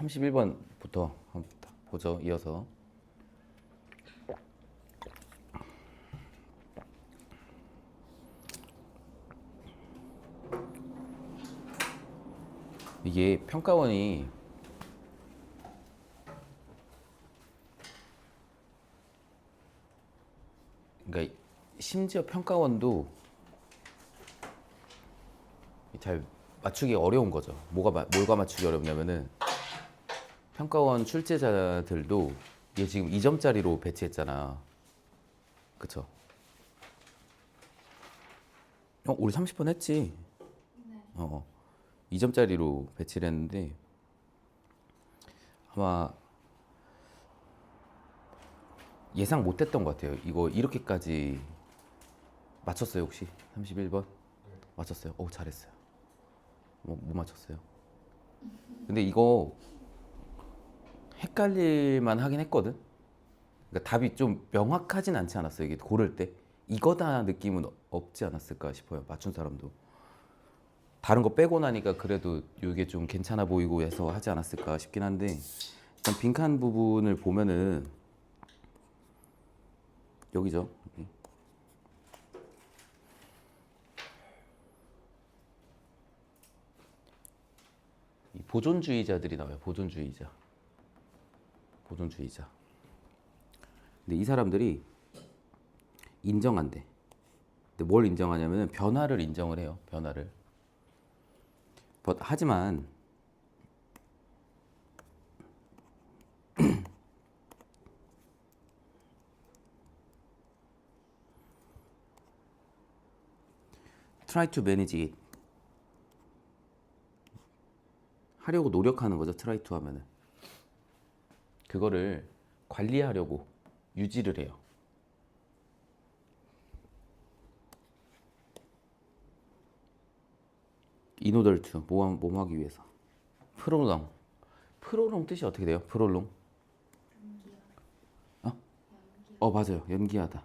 31번부터 한번 보죠. 이어서. 이게 평가원이 그러니까 심지어 평가원도 잘 맞추기 어려운 거죠. 뭐가 맞추기 어렵냐면은 평가원 출제자들도 얘 지금 2점짜리로 배치했잖아. 그쵸? 우리 30번 했지? 네. 2점짜리로 배치를 했는데 아마 예상 못했던 것 같아요. 이거 이렇게까지 맞췄어요 혹시? 31번? 맞췄어요? 오 잘했어요. 못 맞췄어요. 근데 이거 헷갈릴만 하긴 했거든. 그러니까 답이 좀 명확하진 않지 않았어요. 이게 고를 때 이거다 느낌은 없지 않았을까 싶어요. 맞춘 사람도 다른 거 빼고 나니까 그래도 이게 좀 괜찮아 보이고 해서 하지 않았을까 싶긴 한데 일단 빈칸 부분을 보면은 여기죠. 이 보존주의자들이 나와요. 보존주의자. 근데 이 사람들이 인정한대. 근데 뭘 인정하냐면은 변화를 인정을 해요. 변화를. 하지만 try to manage it 하려고 노력하는 거죠. try to 하면은 그거를 관리하려고 유지를 해요. in order to 뭐 하기 위해서. 프롤롱 뜻이 어떻게 돼요? 프롤롱? 맞아요. 연기하다.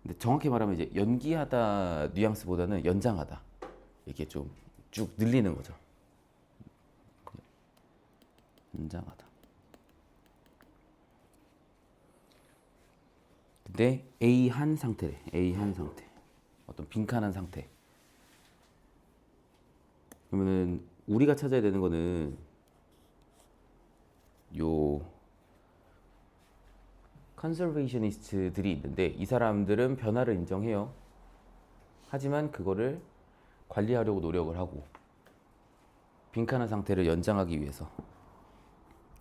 근데 정확히 말하면 이제 연기하다 뉘앙스보다는 연장하다. 이게 좀 쭉 늘리는 거죠. 연장하다. 근데 A한 상태래. A한 상태. 어떤 빈칸한 상태. 그러면은 우리가 찾아야 되는 거는 요 컨servationist들이 있는데 이 사람들은 변화를 인정해요. 하지만 그거를 관리하려고 노력을 하고 빈칸한 상태를 연장하기 위해서.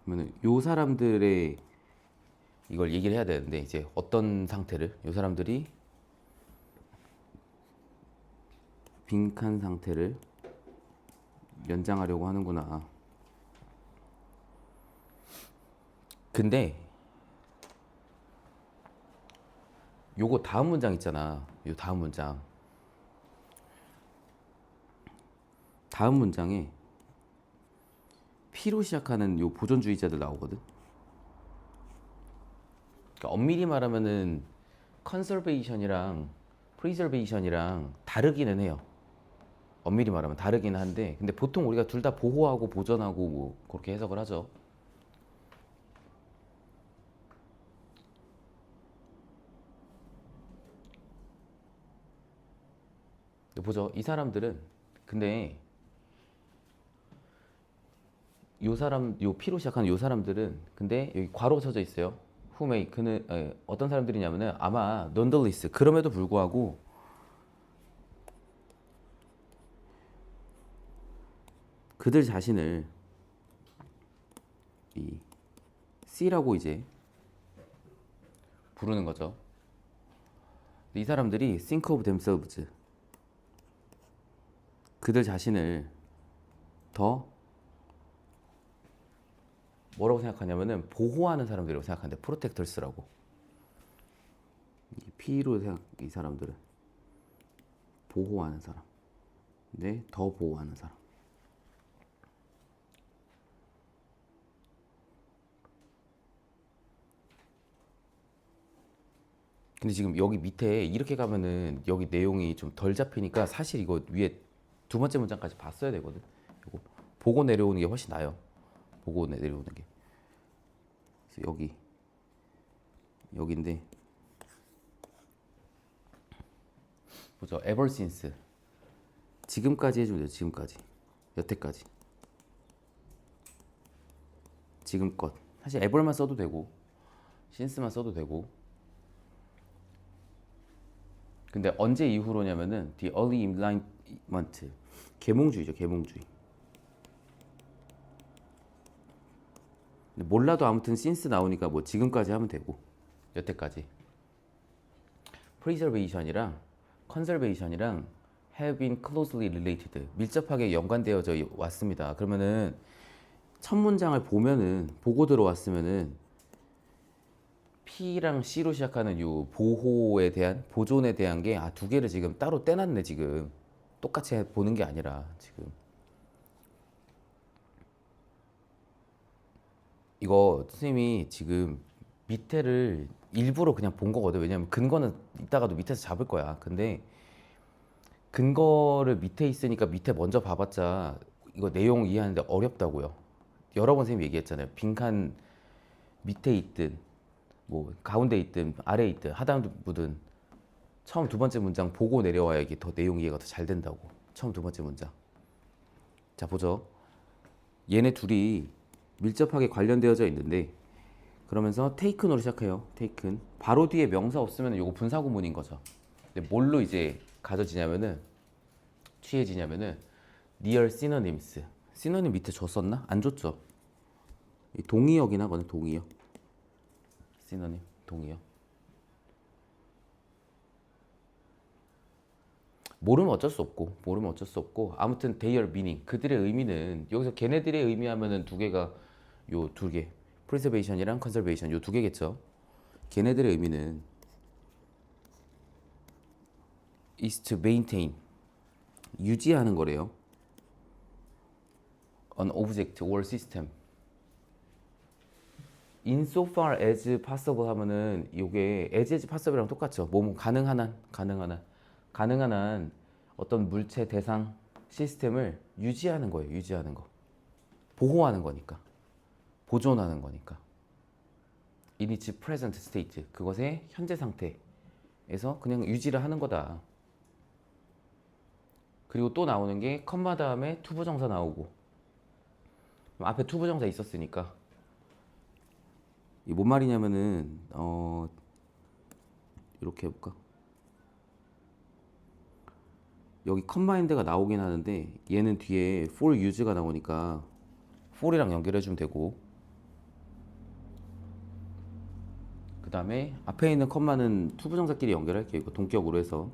그러면 요 사람들의 이걸 얘기를 해야 되는데 이제 어떤 상태를 요 사람들이 빈칸 상태를 연장하려고 하는구나. 근데 요거 다음 문장 있잖아. 요 다음 문장에 P로 시작하는 요 보존주의자들 나오거든. 그러니까 엄밀히 말하면은 컨서베이션이랑 프리저베이션이랑 다르기는 해요. 엄밀히 말하면 다르긴 한데 근데 보통 우리가 둘 다 보호하고 보존하고 뭐 그렇게 해석을 하죠. 보죠. 이 사람들은 근데 요 P로 시작하는 요 사람들은 근데 여기 괄호 쳐져 있어요. Who may 그는 어떤 사람들이냐면은 아마 nonetheless 그럼에도 불구하고 그들 자신을 이 C라고 이제 부르는 거죠. 이 사람들이 think of themselves 그들 자신을 더 뭐라고 생각하냐면은 보호하는 사람들이라고 생각하는데 프로텍터스라고. P로 이 사람들은 보호하는 사람. 근데 더 보호하는 사람. 근데 지금 여기 밑에 이렇게 가면은 여기 내용이 좀 덜 잡히니까 사실 이거 위에 두 번째 문장까지 봤어야 되거든. 이거 보고 내려오는 게 훨씬 나아요. 보고 내려오는 게. 그래서 여기인데 보죠. ever since. 지금까지 해주면 돼요. 지금까지. 여태까지. 지금껏. 사실 ever만 써도 되고 since만 써도 되고. 근데 언제 이후로냐면은 the early enlightenment. 계몽주의죠. 계몽주의. 근데 몰라도 아무튼 since 나오니까 뭐 지금까지 하면 되고 여태까지. preservation이랑 conservation이랑 have been closely related. 밀접하게 연관되어져 왔습니다. 그러면은 첫 문장을 보면은 보고 들어왔으면은 P랑 C로 시작하는 요 보호에 대한 보존에 대한 게 두 개를 지금 따로 떼놨네. 지금 똑같이 보는 게 아니라 지금 이거 선생님이 지금 밑에를 일부러 그냥 본 거거든. 왜냐면 근거는 이따가도 밑에서 잡을 거야. 근데 근거를 밑에 있으니까 밑에 먼저 봐봤자 이거 내용 이해하는데 어렵다고요. 여러 번 선생님이 얘기했잖아요. 빈칸 밑에 있든 뭐 가운데 있든 아래에 있든 하단부든 처음 두 번째 문장 보고 내려와야 이게 더 내용 이해가 더 잘 된다고. 처음 두 번째 문장. 자 보죠. 얘네 둘이 밀접하게 관련되어져 있는데 그러면서 taken으로 시작해요. taken. 바로 뒤에 명사 없으면 이거 분사구문인 거죠. 근데 뭘로 이제 가져지냐면은 취해지냐면은 near synonyms. synonym 밑에 줬었나? 안 줬죠. 이 동의어긴 하거든. 동의어. synonym 동의어. 모르면 어쩔 수 없고 아무튼 their meaning 그들의 의미는 여기서 걔네들의 의미하면은 두 개가 요 두 개 preservation이랑 conservation 요 두 개겠죠. 걔네들의 의미는 is to maintain 유지하는 거래요. an object or system insofar as possible 하면은 이게 as possible이랑 똑같죠. 뭐 가능한 한 어떤 물체 대상 시스템을 유지하는 거예요. 유지하는 거. 보호하는 거니까. 보존하는 거니까. in its present state. 그것의 현재 상태에서 그냥 유지를 하는 거다. 그리고 또 나오는 게 컴마 다음에 투부정사 나오고 앞에 투부정사 있었으니까 이 뭔 말이냐면은 이렇게 해볼까? 여기 컴마인드가 나오긴 하는데 얘는 뒤에 for use가 나오니까 for이랑 연결해주면 되고 그 다음에 앞에 있는 컴마는 투부정사끼리 연결할게요. 이거 동격으로 해서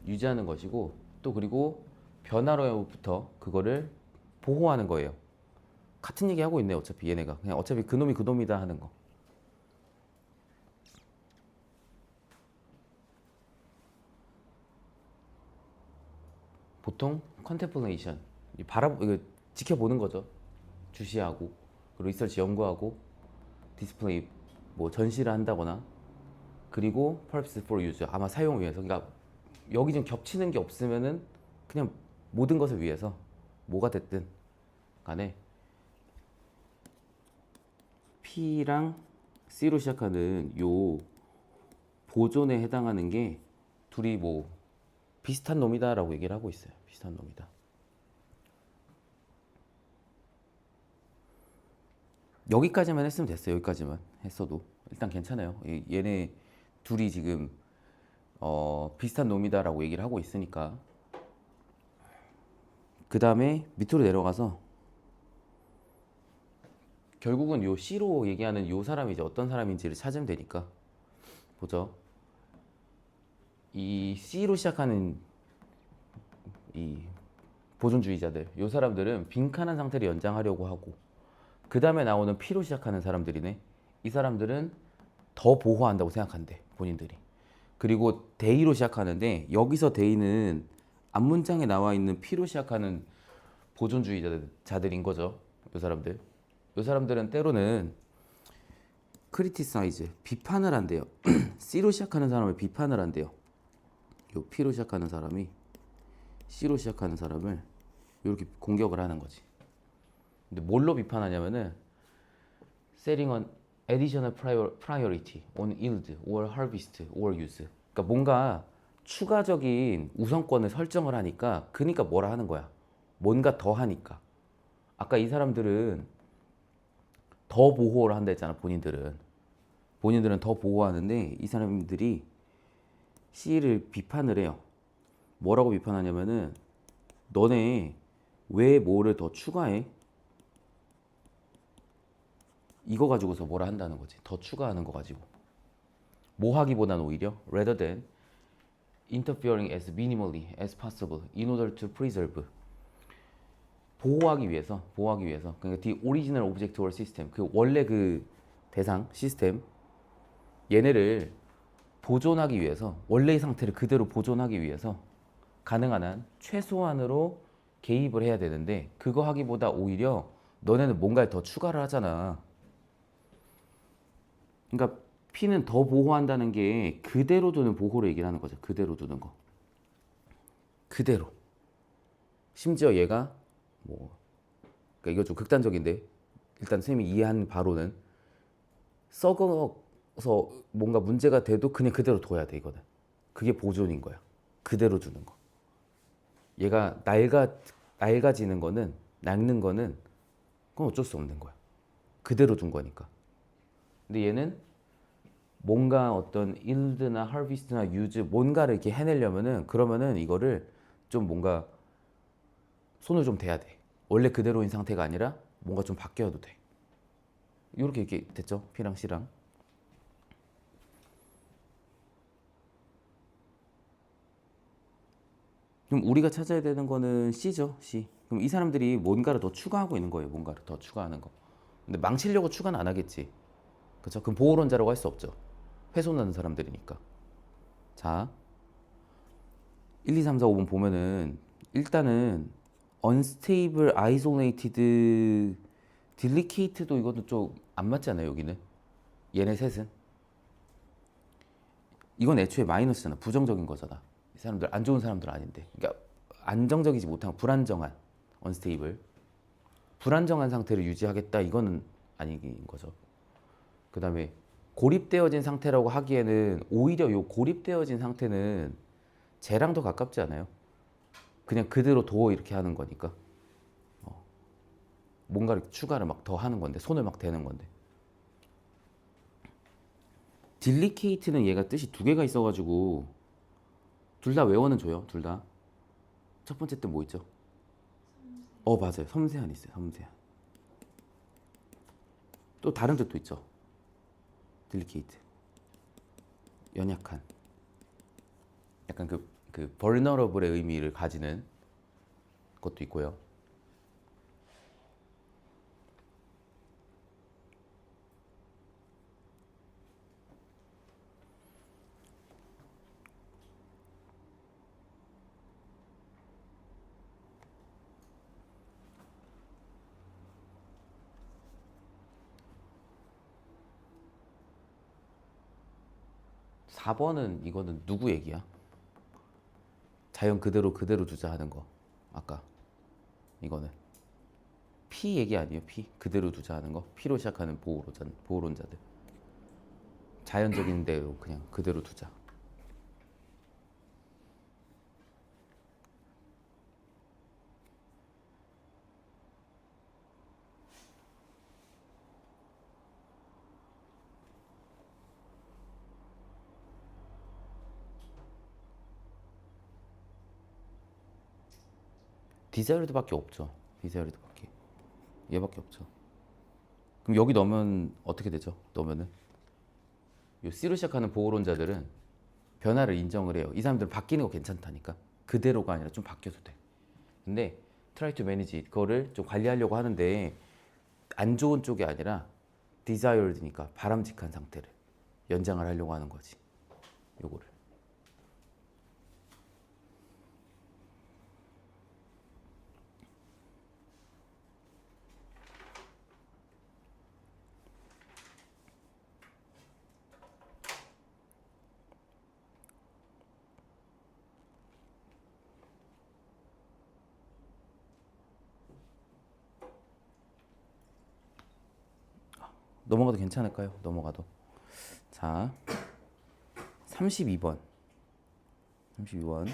유지하는 것이고 또 그리고 변화로부터 그거를 보호하는 거예요. 같은 얘기 하고 있네. 어차피 얘네가 그냥 어차피 그놈이 그놈이다 하는 거. 보통 컨템플레이션 이거 지켜보는 거죠. 주시하고 그리고 리서치 연구하고 디스플레이 뭐 전시를 한다거나 그리고 purpose for use 아마 사용 위해서. 그러니까 여기 좀 겹치는 게 없으면은 그냥 모든 것을 위해서 뭐가 됐든 간에 P랑 C로 시작하는 요 보존에 해당하는 게 둘이 뭐 비슷한 놈이다라고 얘기를 하고 있어요. 비슷한 놈이다. 여기까지만 했으면 됐어요. 여기까지만 했어도 일단 괜찮아요. 얘네 둘이 지금 비슷한 놈이다라고 얘기를 하고 있으니까. 그 다음에 밑으로 내려가서 결국은 요 C로 얘기하는 요 사람이 이제 어떤 사람인지를 찾으면 되니까 보죠. 이 C로 시작하는 이 보존주의자들, 요 사람들은 빈칸한 상태를 연장하려고 하고 그 다음에 나오는 P로 시작하는 사람들이네. 이 사람들은 더 보호한다고 생각한대 본인들이. 그리고 데이로 시작하는데 여기서 데이는 앞문장에 나와 있는 P로 시작하는 보존주의자들인 거죠. 요 사람들. 요 사람들은 때로는 criticize 비판을 한대요. C로 시작하는 사람을 비판을 한대요. 요 P로 시작하는 사람이 C로 시작하는 사람을 이렇게 공격을 하는 거지. 근데 뭘로 비판하냐면은 setting an additional priority on yield or harvest or use. 그러니까 뭔가 추가적인 우선권을 설정을 하니까 그러니까 뭐라 하는 거야. 뭔가 더 하니까. 아까 이 사람들은 더 보호를 한다 했잖아. 본인들은 더 보호하는데 이 사람들이 C를 비판을 해요. 뭐라고 비판하냐면은 너네 왜 뭐를 더 추가해? 이거 가지고서 뭐라 한다는 거지. 더 추가하는 거 가지고. 뭐 하기보다는 오히려 rather than interfering as minimally as possible in order to preserve. 보호하기 위해서. 그러니까 the original object or system. 그 원래 그 대상 시스템 얘네를 보존하기 위해서 원래의 상태를 그대로 보존하기 위해서 가능한 한 최소한으로 개입을 해야 되는데 그거 하기보다 오히려 너네는 뭔가를 더 추가를 하잖아. 그러니까 P는 더 보호한다는 게 그대로 두는 보호를 얘기를 하는 거죠. 그대로 두는 거. 그대로. 심지어 얘가 뭐 그러니까 이거 좀 극단적인데 일단 선생님이 이해한 바로는 썩어서 뭔가 문제가 돼도 그냥 그대로 둬야 돼 이거는. 그게 보존인 거야. 그대로 두는 거. 얘가 낡아지는 거는 낡는 거는 그건 어쩔 수 없는 거야. 그대로 둔 거니까. 근데 얘는 뭔가 어떤 yield나 harvest나 use 뭔가를 이렇게 해내려면은 그러면은 이거를 좀 뭔가 손을 좀 대야 돼. 원래 그대로인 상태가 아니라 뭔가 좀 바뀌어도 돼. 이렇게 됐죠? P랑 C랑. 그럼 우리가 찾아야 되는 거는 C죠, C. 그럼 이 사람들이 뭔가를 더 추가하고 있는 거예요. 뭔가를 더 추가하는 거. 근데 망치려고 추가는 안 하겠지. 그렇죠? 그럼 보호론자라고 할 수 없죠. 훼손하는 사람들이니까. 자, 1, 2, 3, 4, 5번 보면은 일단은 unstable, isolated, delicate도 이것도 좀 안 맞잖아요, 여기는. 얘네 셋은. 이건 애초에 마이너스잖아. 부정적인 거잖아. 이 사람들 안 좋은 사람들 아닌데. 그러니까 안정적이지 못한 불안정한 unstable. 불안정한 상태를 유지하겠다. 이거는 아닌 거죠. 그다음에 고립되어진 상태라고 하기에는 오히려 요 고립되어진 상태는 쟤랑 더 가깝지 않아요? 그냥 그대로 둬 이렇게 하는 거니까. 뭔가를 추가를 막 더 하는 건데 손을 막 대는 건데. 딜리케이트는 얘가 뜻이 두 개가 있어가지고 둘 다 외워는 줘요. 둘 다. 첫 번째 뜻 뭐 있죠? 맞아요. 섬세한 있어요. 섬세한. 또 다른 뜻도 있죠. 딜리케이트. 연약한. 약간 그 vulnerable의 의미를 가지는 것도 있고요. 사 번은 이거는 누구 얘기야? 자연 그대로 두자 하는 거. 아까 이거는 P 얘기 아니에요? P 그대로 두자 하는 거. P로 시작하는 보호론자들. 자연적인 대로 그냥 그대로 두자. 디자이어드밖에 없죠. 디자이어드밖에. 얘밖에 없죠. 그럼 여기 넣으면 어떻게 되죠? 넣으면은 요 C로 시작하는 보호론자들은 변화를 인정을 해요. 이 사람들은 바뀌는 거 괜찮다니까. 그대로가 아니라 좀 바뀌어도 돼. 근데 try to manage it, 그거를 좀 관리하려고 하는데 안 좋은 쪽이 아니라 desired니까 바람직한 상태를 연장을 하려고 하는 거지. 요거를. 넘어가도 괜찮을까요? 넘어가도. 자, 32번. 32번.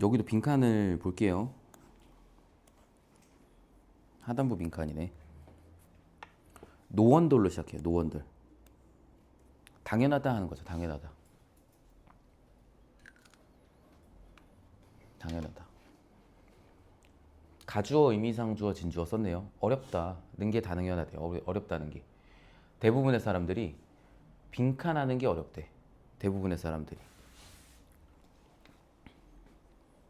여기도 빈칸을 볼게요. 하단부 빈칸이네. 노원돌로 시작해요. 노원돌. 당연하다 하는 거죠. 당연하다. 당연하다. 가주어, 의미상주어, 진주어 썼네요. 어렵다. 는 게 당연하대. 어렵다는 게. 대부분의 사람들이 빈칸하는 게 어렵대. 대부분의 사람들이.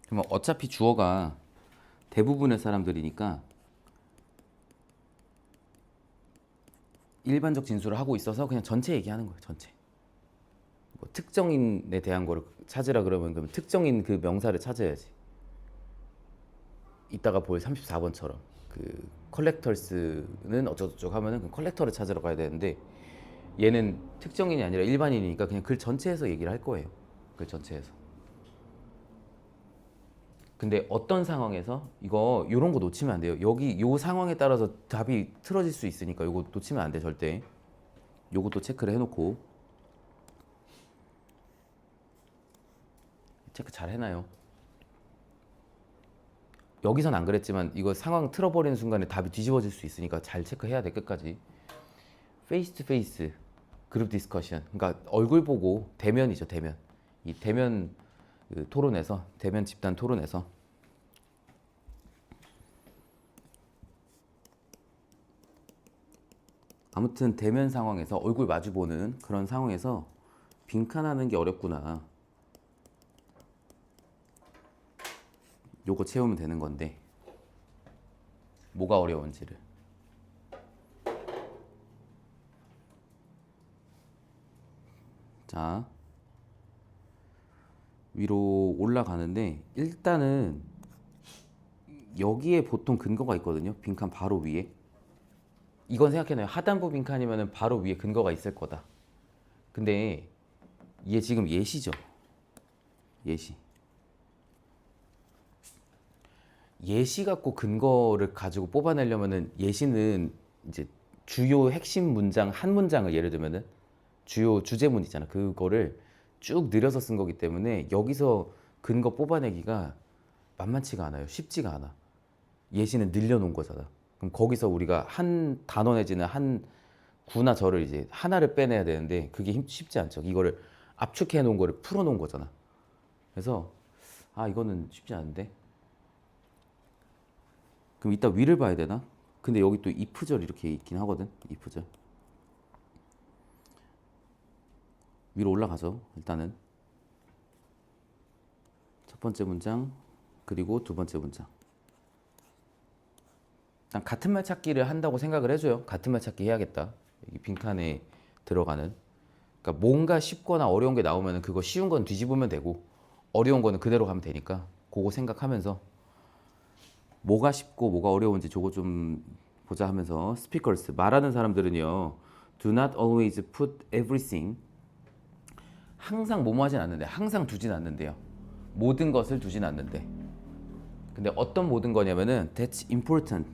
그러면 어차피 주어가 대부분의 사람들이니까 일반적 진술을 하고 있어서 그냥 전체 얘기하는 거예요. 전체. 뭐 특정인에 대한 거를 찾으라 그러면 특정인 그 명사를 찾아야지. 이따가 볼 34번처럼 그 컬렉터스는 어쩌고저쩌고 하면은 그 컬렉터를 찾으러 가야 되는데 얘는 특정인이 아니라 일반인이니까 그냥 글 전체에서 얘기를 할 거예요. 글 전체에서. 근데 어떤 상황에서 이거 요런 거 놓치면 안 돼요. 여기 요 상황에 따라서 답이 틀어질 수 있으니까 요거 놓치면 안 돼 절대. 요것도 체크를 해놓고 체크 잘 해놔요. 여기선 안 그랬지만 이거 상황 틀어버리는 순간에 답이 뒤집어질 수 있으니까 잘 체크해야 돼 끝까지. 페이스 투 페이스 그룹 디스커션. 그러니까 얼굴 보고 대면이죠. 대면. 이 대면 그 토론에서 대면 집단 토론에서 아무튼 대면 상황에서 얼굴 마주 보는 그런 상황에서 빈칸하는 게 어렵구나. 요거 채우면 되는 건데 뭐가 어려운지를. 자, 위로 올라가는데 일단은 여기에 보통 근거가 있거든요. 빈칸 바로 위에. 이건 생각해놔요. 하단부 빈칸이면 바로 위에 근거가 있을 거다. 근데 얘 지금 예시죠. 예시. 예시 갖고 근거를 가지고 뽑아내려면은 예시는 이제 주요 핵심 문장 한 문장을 예를 들면은 주요 주제문 있잖아. 그거를 쭉 늘려서 쓴 거기 때문에 여기서 근거 뽑아내기가 만만치가 않아요. 쉽지가 않아. 예시는 늘려놓은 거잖아. 그럼 거기서 우리가 한 단어 내지는 한 구나 절을 이제 하나를 빼내야 되는데 그게 쉽지 않죠. 이거를 압축해 놓은 거를 풀어 놓은 거잖아. 그래서 이거는 쉽지 않은데. 그럼 이따 위를 봐야 되나? 근데 여기 또 if절 이렇게 있긴 하거든. if절. 위로 올라가죠. 일단은 첫 번째 문장 그리고 두 번째 문장. 일단 같은 말 찾기를 한다고 생각을 해줘요. 같은 말 찾기 해야겠다. 여기 빈칸에 들어가는. 그러니까 뭔가 쉽거나 어려운 게 나오면 그거 쉬운 건 뒤집으면 되고 어려운 거는 그대로 가면 되니까 그거 생각하면서 뭐가 쉽고 뭐가 어려운지 저거 좀 보자 하면서 스피커스 말하는 사람들은요 do not always put everything 항상 뭐뭐 하진 않는데 항상 두진 않는데요. 모든 것을 두진 않는데. 근데 어떤 모든 거냐면은 that's important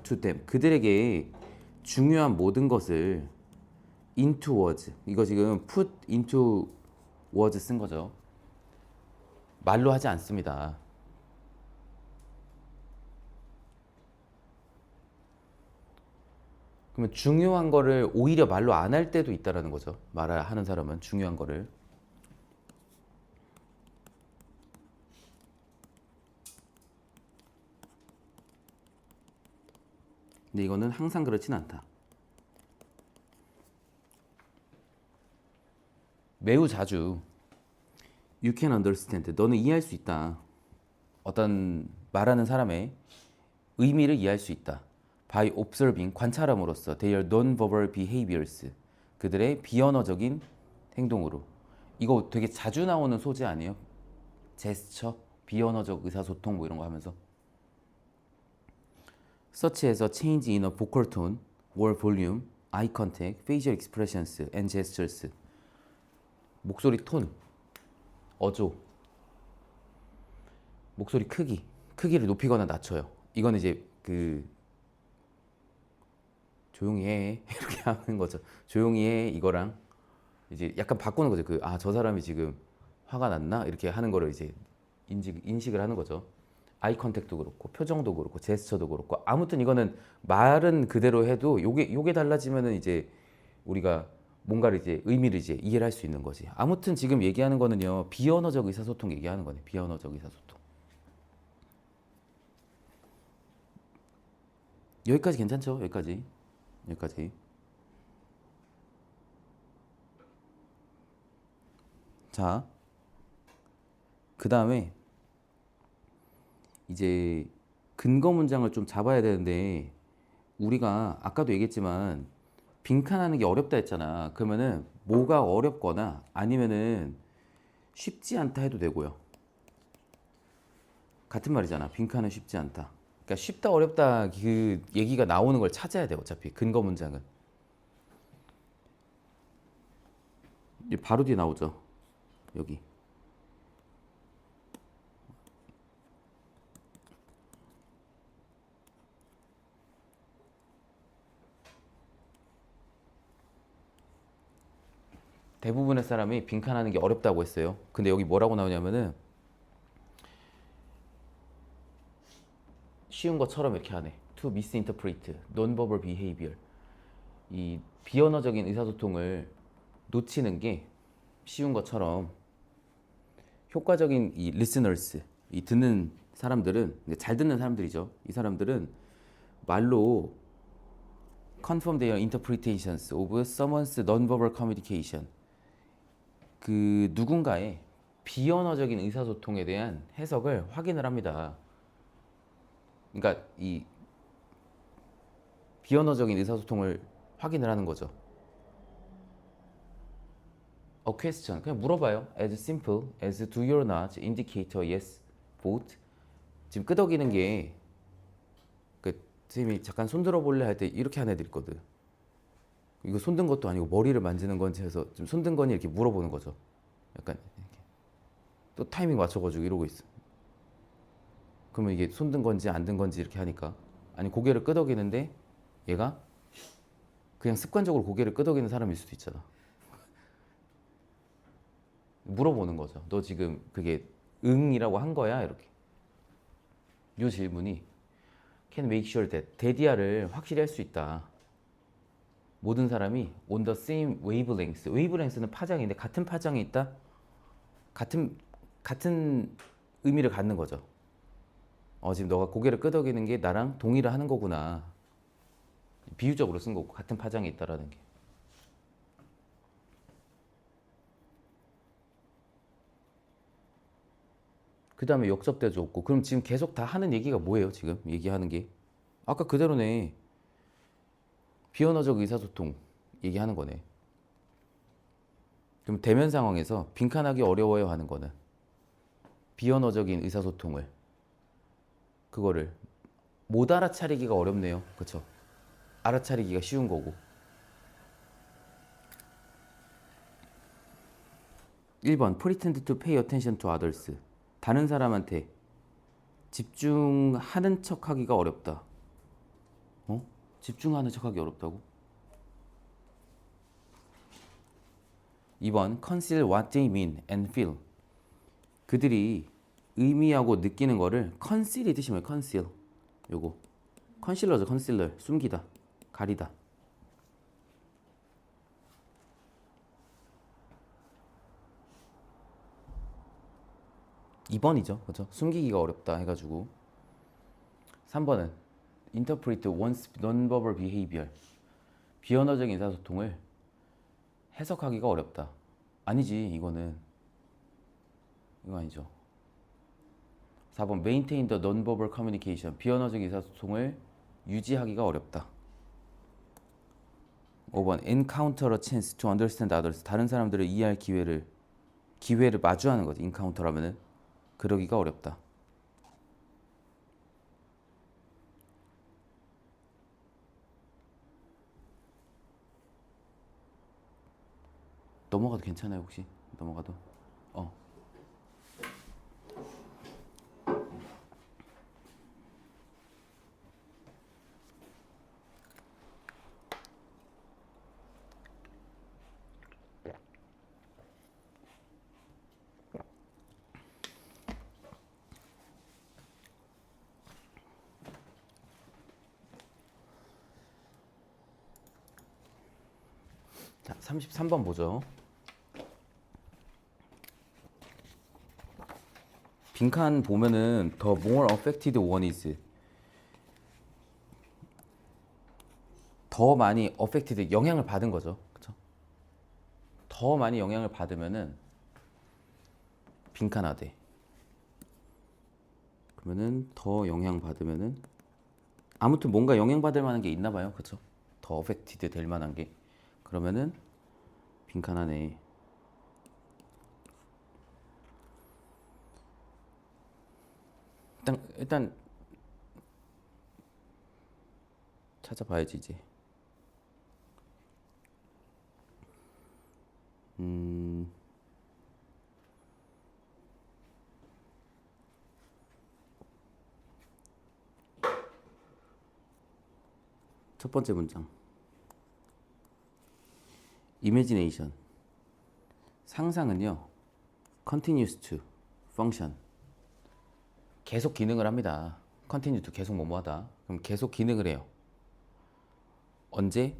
to them. 그들에게 중요한 모든 것을 into words. 이거 지금 put into words 쓴 거죠. 말로 하지 않습니다. 그러면 중요한 거를 오히려 말로 안 할 때도 있다라는 거죠. 말하는 사람은 중요한 거를. 근데 이거는 항상 그렇진 않다. 매우 자주 you can understand. 너는 이해할 수 있다. 어떤 말하는 사람의 의미를 이해할 수 있다. by observing 관찰함으로써 their non-verbal behaviors 그들의 비언어적인 행동으로. 이거 되게 자주 나오는 소재 아니에요? 제스처, 비언어적 의사소통 뭐 이런 거 하면서 such as a change in a vocal tone or volume, eye contact, facial expressions and gestures. 목소리 톤, 어조, 목소리 크기를 높이거나 낮춰요. 이거는 이제 그 조용히 해 이렇게 하는 거죠. 조용히 해 이거랑 이제 약간 바꾸는 거죠. 그 아 저 사람이 지금 화가 났나 이렇게 하는 거를 이제 인식을 하는 거죠. 아이 컨택도 그렇고 표정도 그렇고 제스처도 그렇고 아무튼 이거는 말은 그대로 해도 요게 달라지면은 이제 우리가 뭔가를 이제 의미를 이제 이해를 할 수 있는 거지. 아무튼 지금 얘기하는 거는요 비언어적 의사소통 얘기하는 거네. 비언어적 의사소통. 여기까지 괜찮죠? 여기까지. 자, 그 다음에 이제 근거 문장을 좀 잡아야 되는데 우리가 아까도 얘기했지만 빈칸하는 게 어렵다 했잖아. 그러면은 뭐가 어렵거나 아니면은 쉽지 않다 해도 되고요. 같은 말이잖아. 빈칸은 쉽지 않다. 그러니까 쉽다 어렵다 그 얘기가 나오는 걸 찾아야 돼. 어차피 근거 문장은 이제 바로 뒤에 나오죠. 여기. 대부분의 사람이 빈칸하는 게 어렵다고 했어요. 근데 여기 뭐라고 나오냐면은 쉬운 것처럼 이렇게 하네. To misinterpret non-verbal behavior. 이 비언어적인 의사소통을 놓치는 게 쉬운 것처럼 효과적인 이 listeners, 이 듣는 사람들은 잘 듣는 사람들이죠. 이 사람들은 말로 confirm their interpretations of someone's non-verbal communication. 그 누군가의 비언어적인 의사소통에 대한 해석을 확인을 합니다. 그러니까 이 비언어적인 의사소통을 확인을 하는 거죠. A question 그냥 물어봐요. As simple as do you not indicate a yes vote. 지금 끄덕이는 게 그 선생님이 잠깐 손 들어볼래 할 때 이렇게 하는 애들 있거든. 이거 손든 것도 아니고 머리를 만지는 건지 해서 좀 손든 거니 이렇게 물어보는 거죠. 약간 이렇게. 또 타이밍 맞춰가지고 이러고 있어. 그러면 이게 손든 건지 안 든 건지 이렇게 하니까 아니 고개를 끄덕이는데 얘가 그냥 습관적으로 고개를 끄덕이는 사람일 수도 있잖아. 물어보는 거죠. 너 지금 그게 응이라고 한 거야? 이렇게. 이 질문이 can make sure that 데디아를 확실히 할 수 있다. 모든 사람이 on the same wavelength. wavelength는 파장인데 같은 파장이 있다. 같은 의미를 갖는 거죠. 지금 너가 고개를 끄덕이는 게 나랑 동의를 하는 거구나. 비유적으로 쓴 거고 같은 파장이 있다라는 게. 그 다음에 역접대조 없고 그럼 지금 계속 다 하는 얘기가 뭐예요? 지금 얘기하는 게 아까 그대로네. 비언어적 의사소통 얘기하는 거네. 그럼 대면 상황에서 빈칸하기 어려워요 하는 거는 비언어적인 의사소통을 그거를 못 알아차리기가 어렵네요. 그렇죠? 알아차리기가 쉬운 거고. 1번 pretend to pay attention to others. 다른 사람한테 집중하는 척하기가 어렵다. 집중하는 척하기 어렵다고? 2번 conceal what they mean and feel. 그들이 의미하고 느끼는 거를 conceal이 뜻이 뭐예요? conceal. 요거 컨실러죠. 컨실러. 숨기다. 가리다. 2번이죠. 그렇죠? 숨기기가 어렵다 해가지고 3번은 interpret one's non-verbal behavior. 비언어적인 의사소통을 해석하기가 어렵다. 아니지. 이거 아니죠. 4번 maintain the non-verbal communication. 비언어적 의사소통을 유지하기가 어렵다. 5번 encounter a chance to understand others. 다른 사람들을 이해할 기회를 마주하는 거지. encounter하면은 그러기가 어렵다. 넘어가도 괜찮아요 혹시? 넘어가도? 33번 보죠. 빈칸 보면은 the more affected one is 더 많이 affected 영향을 받은 거죠. 그렇죠? 더 많이 영향을 받으면은 빈칸하되 그러면은 더 영향 받으면은 아무튼 뭔가 영향 받을 만한 게 있나 봐요. 그렇죠? 더 affected 될 만한 게 그러면은 빈칸하네. 일단 찾아봐야지 이제. 첫 번째 문장. imagination. 상상은요. continues to function. 계속 기능을 합니다. continue to 계속 뭐뭐하다. 그럼 계속 기능을 해요. 언제?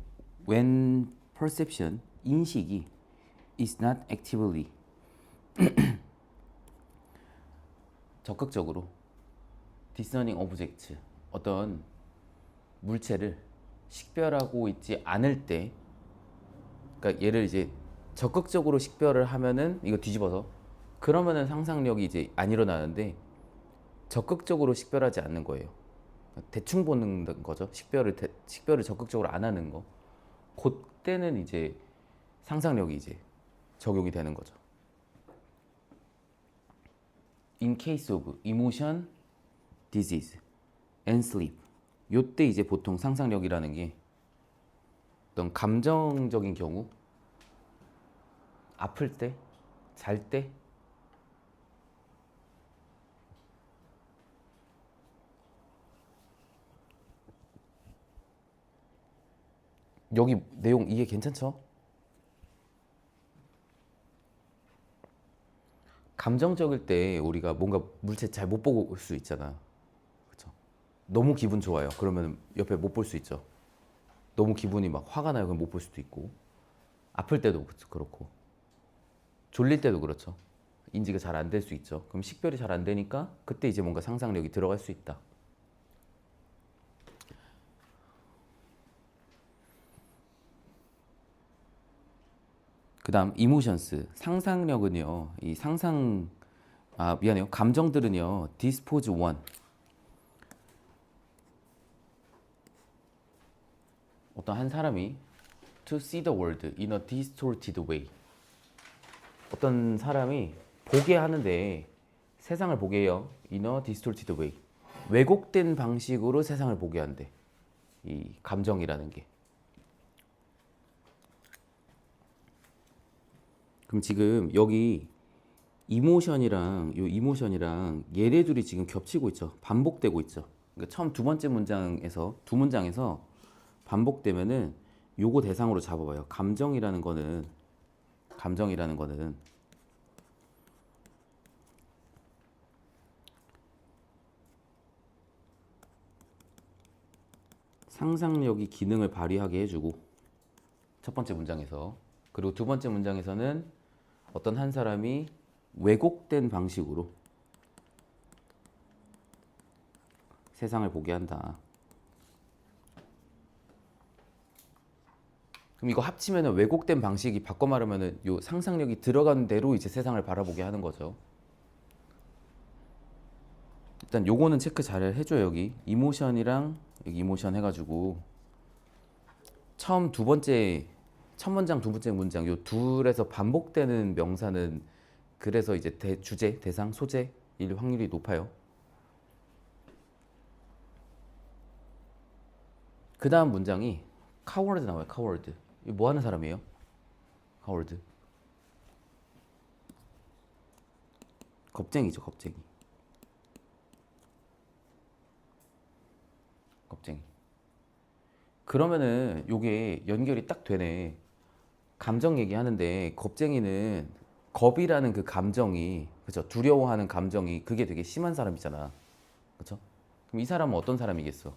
When perception, 인식이 is not actively 적극적으로 discerning object, 어떤 물체를 식별하고 있지 않을 때, 그러니까 얘를 이제 적극적으로 식별을 하면은 이거 뒤집어서 그러면은 상상력이 이제 안 일어나는데 적극적으로 식별하지 않는 거예요. 대충 보는 거죠. 식별을 적극적으로 안 하는 거. 그때는 이제 상상력이 이제 적용이 되는 거죠. In case of emotion, disease, and sleep. 요때 이제 보통 상상력이라는 게 어떤 감정적인 경우, 아플 때, 잘 때, 여기 내용 이해 괜찮죠? 감정적일 때 우리가 뭔가 물체 잘 못 보고 올 수 있잖아. 그렇죠? 너무 기분 좋아요. 그러면 옆에 못 볼 수 있죠. 너무 기분이 막 화가 나요. 그럼 못 볼 수도 있고. 아플 때도 그렇고. 졸릴 때도 그렇죠. 인지가 잘 안 될 수 있죠. 그럼 식별이 잘 안 되니까 그때 이제 뭔가 상상력이 들어갈 수 있다. 그 다음 이모션스. 상상력은요. 미안해요. 감정들은요. 디스포즈 원. 어떤 한 사람이 to see the world in a distorted way. 어떤 사람이 보게 하는데 세상을 보게 해요. in a distorted way. 왜곡된 방식으로 세상을 보게 한대. 이 감정이라는 게. 그럼 지금 여기 이모션이랑 얘네 둘이 지금 겹치고 있죠. 반복되고 있죠. 그러니까 처음 두 문장에서 반복되면은 요거 대상으로 잡아봐요. 감정이라는 거는 상상력이 기능을 발휘하게 해주고 첫 번째 문장에서 그리고 두 번째 문장에서는 어떤 한 사람이 왜곡된 방식으로 세상을 보게 한다. 그럼 이거 합치면은 왜곡된 방식이 바꿔 말하면은 요 상상력이 들어간 대로 이제 세상을 바라보게 하는 거죠. 일단 요거는 체크 잘 해줘요. 여기 이모션이랑 여기 이모션 해가지고 처음 첫 문장 두 번째 문장 요 둘에서 반복되는 명사는 그래서 이제 주제, 대상, 소재일 확률이 높아요. 그 다음 문장이 카워드 나와요. 카워드. 이거 뭐 하는 사람이에요? 카워드. 겁쟁이죠. 겁쟁이. 그러면은 요게 연결이 딱 되네. 감정 얘기하는데 겁쟁이는 겁이라는 그 감정이 그죠? 두려워하는 감정이 그게 되게 심한 사람이잖아. 그렇죠? 그럼 이 사람은 어떤 사람이겠어?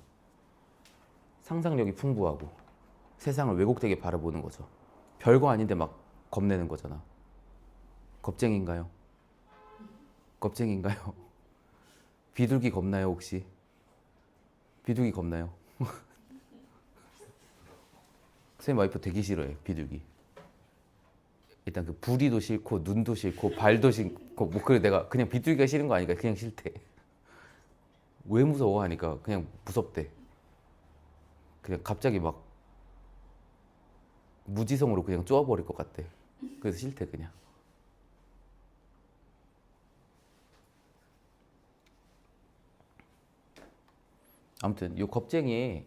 상상력이 풍부하고 세상을 왜곡되게 바라보는 거죠. 별거 아닌데 막 겁내는 거잖아. 겁쟁인가요? 겁쟁인가요? 비둘기 겁나요 혹시? 비둘기 겁나요? 선생님 와이프 되게 싫어해 비둘기. 일단 그 부리도 싫고 눈도 싫고 발도 싫고 뭐 그래 내가 그냥 비둘기가 싫은 거 아니까 그냥 싫대. 왜 무서워 하니까 그냥 무섭대. 그냥 갑자기 막 무지성으로 그냥 쪼아버릴 것 같대. 그래서 싫대 그냥. 아무튼 요 겁쟁이의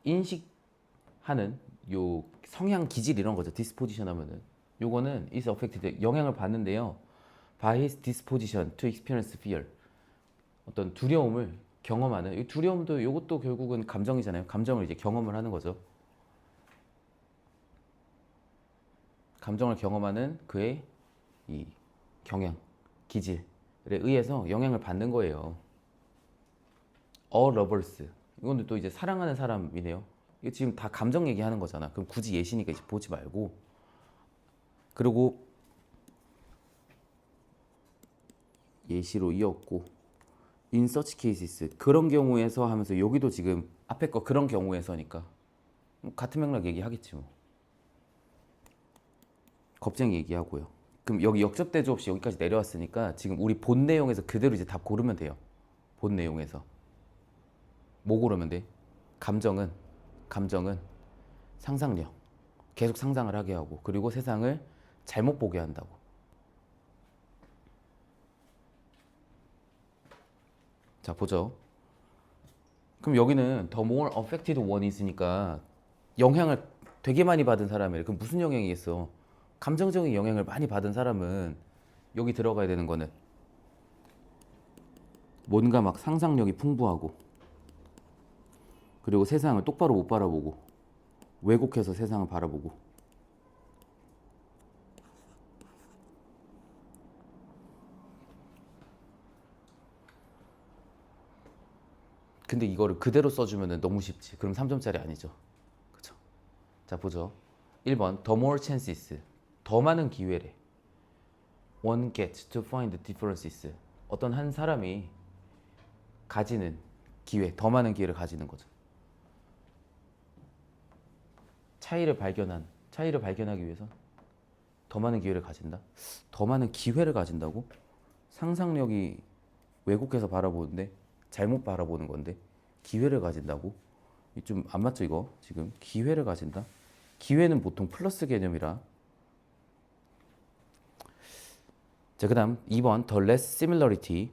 인식하는 요 성향 기질 이런 거죠. 디스포지션 하면은 요거는 is affected 영향을 받는데요. by his disposition to experience fear 어떤 두려움을 경험하는 이 두려움도 요것도 결국은 감정이잖아요. 감정을 이제 경험을 하는 거죠. 감정을 경험하는 그의 이 경향 기질에 의해서 영향을 받는 거예요. lovers 이건 또 이제 사랑하는 사람이네요. 이거 지금 다 감정 얘기하는 거잖아. 그럼 굳이 예시니까 이제 보지 말고. 그리고 예시로 이었고 in such cases 그런 경우에서 하면서 여기도 지금 앞에 거 그런 경우에서니까 같은 맥락 얘기하겠지 뭐. 겁쟁이 얘기하고요. 그럼 여기 역접 대조 없이 여기까지 내려왔으니까 지금 우리 본 내용에서 그대로 이제 답 고르면 돼요. 본 내용에서 뭐 고르면 돼? 감정은 상상력 계속 상상을 하게 하고 그리고 세상을 잘못 보게 한다고. 자 보죠. 그럼 여기는 the more affected one 있으니까 영향을 되게 많이 받은 사람이래. 그럼 무슨 영향이겠어? 감정적인 영향을 많이 받은 사람은 여기 들어가야 되는 거는 뭔가 막 상상력이 풍부하고 그리고 세상을 똑바로 못 바라보고 왜곡해서 세상을 바라보고 근데 이거를 그대로 써주면 너무 쉽지. 그럼 3점짜리 아니죠. 그쵸? 자 보죠. 1번 The more chances 더 많은 기회래. One gets to find differences 어떤 한 사람이 가지는 기회 더 많은 기회를 가지는 거죠. 차이를 발견하기 위해서 더 많은 기회를 가진다. 더 많은 기회를 가진다고? 상상력이 왜곡해서 바라보는데 잘못 바라보는 건데 기회를 가진다고? 좀 안 맞죠 이거? 지금 기회를 가진다? 기회는 보통 플러스 개념이라. 자 그다음 2번 The less similarity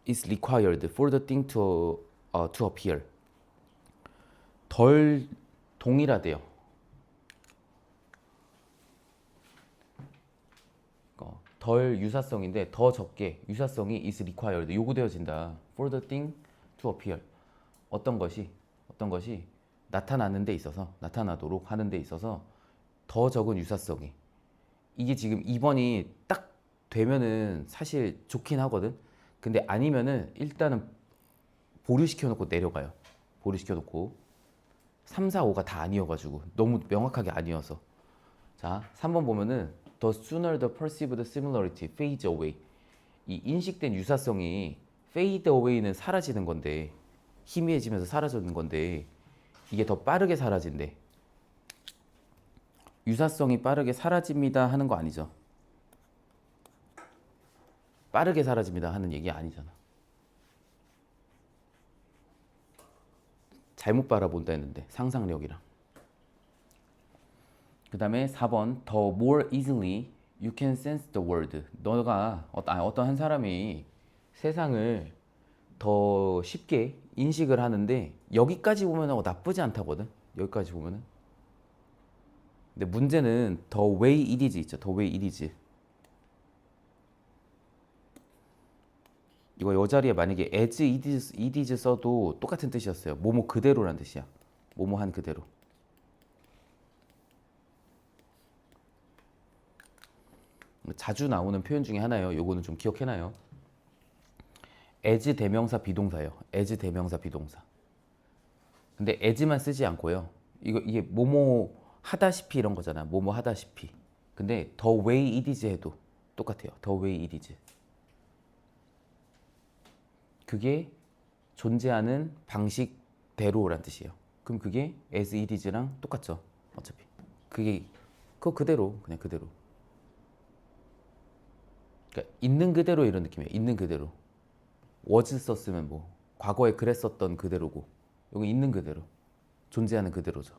is required for the thing to appear 덜 동일하대요. 덜 유사성인데 더 적게 유사성이 is required 요구되어진다. for the thing to appear 어떤 것이 나타나는 데 있어서 나타나도록 하는 데 있어서 더 적은 유사성이 이게 지금 2번이 딱 되면은 사실 좋긴 하거든. 근데 아니면은 일단은 보류시켜 놓고 내려가요. 보류시켜 놓고 3, 4, 5가 다 아니어가지고 너무 명확하게 아니어서. 자 3번 보면은 The sooner the perceived similarity fades away 이 인식된 유사성이 fade away는 사라지는 건데 희미해지면서 사라지는 건데 이게 더 빠르게 사라진대. 유사성이 빠르게 사라집니다 하는 거 아니죠. 빠르게 사라집니다 하는 얘기 아니잖아. 잘못 바라본다 했는데 상상력이랑. 그 다음에 4번 The more easily you can sense the world 너가 어떤 한 사람이 세상을 더 쉽게 인식을 하는데 여기까지 보면 나쁘지 않다거든. 여기까지 보면은. 근데 문제는 the way it is 있죠. the way it is 이거 이 자리에 만약에 as it is 써도 똑같은 뜻이었어요. 뭐뭐 그대로란 뜻이야. 뭐뭐 한 그대로. 자주 나오는 표현 중에 하나예요. 요거는 좀 기억해놔요. as 대명사 비동사예요. as 대명사 비동사. 근데 as만 쓰지 않고요. 이게 뭐뭐 하다시피 이런 거잖아. 뭐뭐 하다시피. 근데 the way it is 해도 똑같아요. the way it is. 그게 존재하는 방식대로란 뜻이에요. 그럼 그게 as it is랑 똑같죠. 어차피. 그게 그거 그대로 그냥 그대로. 그러니까 있는 그대로 이런 느낌이에요. 있는 그대로. was 썼으면 뭐 과거에 그랬었던 그대로고 여기 있는 그대로. 존재하는 그대로죠.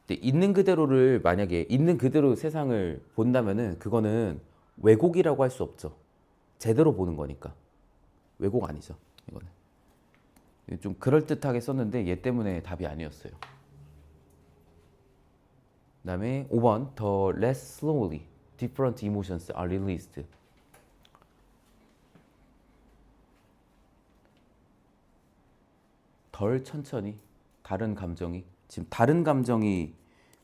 근데 있는 그대로를 만약에 있는 그대로 세상을 본다면은 그거는 왜곡이라고 할 수 없죠. 제대로 보는 거니까. 왜곡 아니죠. 이거는. 좀 그럴듯하게 썼는데 얘 때문에 답이 아니었어요. 그다음에 5번 The less slowly different emotions are released. 덜 천천히 다른 감정이 지금 다른 감정이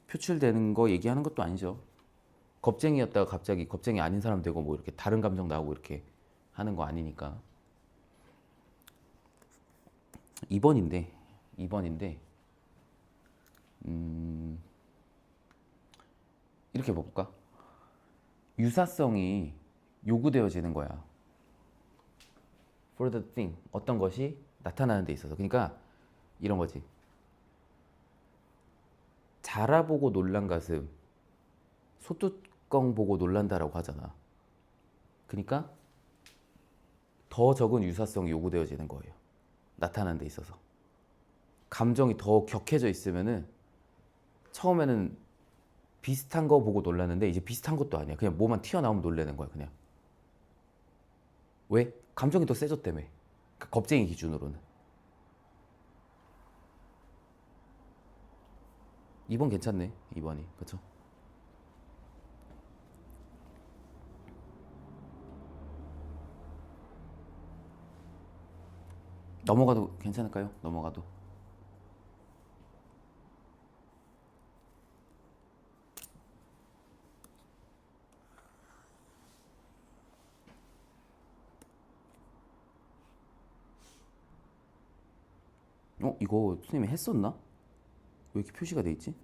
표출되는 거 얘기하는 것도 아니죠. 겁쟁이였다가 갑자기 겁쟁이 아닌 사람 되고 뭐 이렇게 다른 감정 나오고 이렇게 하는 거 아니니까. 2번인데 이렇게 볼까? 유사성이 요구되어지는 거야. For the thing 어떤 것이 나타나는 데 있어서. 그러니까 이런 거지. 자라보고 놀란 가슴 소뚜껑 보고 놀란다라고 하잖아. 그러니까 더 적은 유사성이 요구되어지는 거예요. 나타나는 데 있어서. 감정이 더 격해져 있으면은 처음에는 비슷한 거 보고 놀랐는데 이제 비슷한 것도 아니야. 그냥 뭐만 튀어나오면 놀라는 거야. 그냥. 왜? 감정이 더 세졌다며. 그러니까 겁쟁이 기준으로는. 2번 괜찮네. 2번이. 그쵸? 넘어가도 괜찮을까요? 넘어가도. 이거 선생님이 했었나? 왜 이렇게 표시가 돼 있지?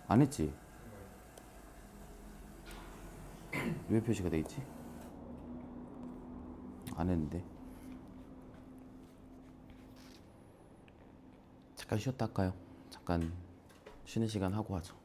안 했지? 왜 표시가 돼 있지? 안 했는데. 잠깐 쉬었다 할까요? 잠깐 쉬는 시간 하고 하죠.